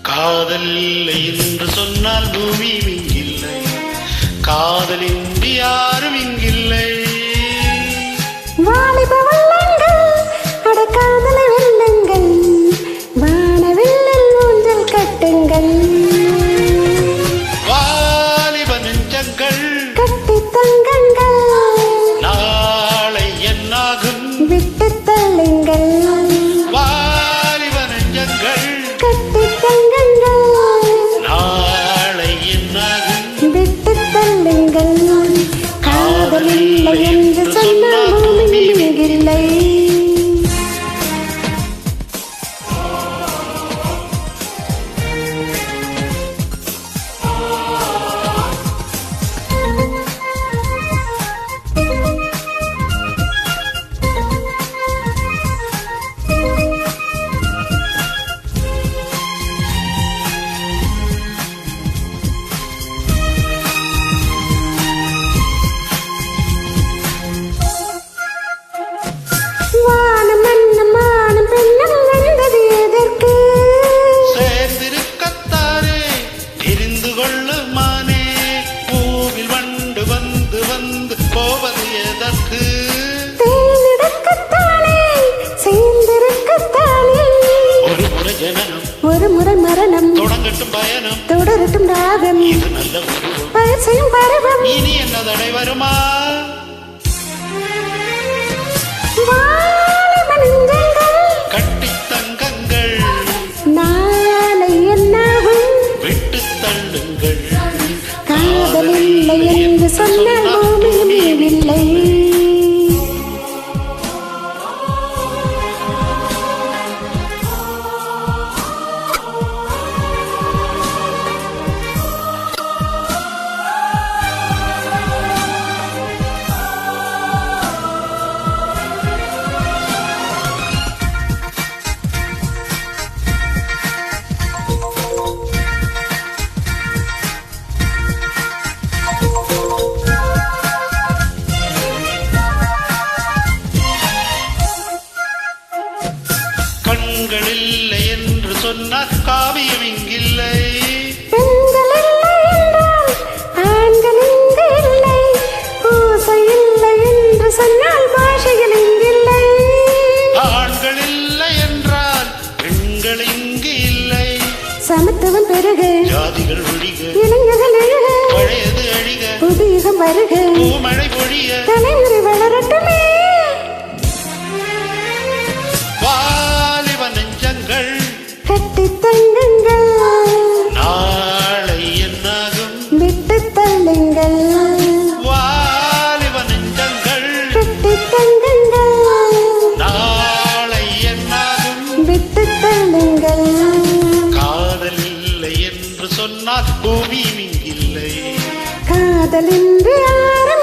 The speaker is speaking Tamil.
காதல் இல்லை என்று சொன்னால் பூமி இங்கில்லை, காதலின்றி யாரும் இங்கில்லை. வாலிப வள்ளங்கள் அடக்காதல வெள்ளங்கள், வானவில்லில் ஊஞ்சல் கட்டுங்கள். வாலிப நெஞ்சங்கள் கட்டி தங்கங்கள், நாளை என்னாகும் விட்டு தள்ளுங்கள். வாலிப நெஞ்சங்கள் கட்டி தங்கங்கள், நாளை என்னாகும் விட்டு தள்ளுங்கள். காதல் இல்லை என்று சொன்னால் பூமி இங்கில்லை. வானம் மன்னம் மானம் பெண்ணம் வந்தது எதற்கு? சேர்ந்திருக்கத்தானே தெரிந்து கொள்ளுமானே, பூவில் வண்டு வந்து வந்து போவது எதற்கு? தேர்ந்தெடுக்கத்தானே, சேர்ந்திருக்கத்தானே. ஒரு முறை ஜனனம், ஒரு முறை மரணம், தொடங்கட்டும் பயணம், தொடரட்டும் ராகம், இது நல்ல உருவம். பயசையும் பருவம். இனி என்ன தடை வருமா? வாலிப நெஞ்சங்கள் கட்டித் தங்கங்கள், நாளை என்னாகும்? விட்டு தள்ளுங்கள். காதல் இல்லை என்று சொன்னால் பூமியும் இல்லை. கண்கள் இல்லை என்று சொன்னால் காவியம் இங்கில்லை. பெண்கள் இல்லை என்றால் ஆண்கள் இங்கு இல்லை. பூசை இல்லை என்று சொன்னால் பாஷைகள் இங்கில்லை. ஆண்கள் இல்லை என்றால் பெண்கள் இங்கு இல்லை. சமத்துவம் பெருக, ஜாதிகள் ஒழிக, இளைஞர்கள் எழுக, பழையது அழிக, புதியகம் வருக, பூமழை பொழிய, தலைமுறை வளரட்டுமே. வாலிப நெஞ்சங்கள் கட்டி தங்குங்கள், நாளை என்னாகும்? விட்டு தள்ளுங்கள். வாலிப நெஞ்சங்கள் கட்டி தங்குங்கள், நாளை என்னாகும்? விட்டு தள்ளுங்கள். காதல் இல்லை என்று சொன்னால் பூமி இங்கில்லை. காதலின்றி யாரும்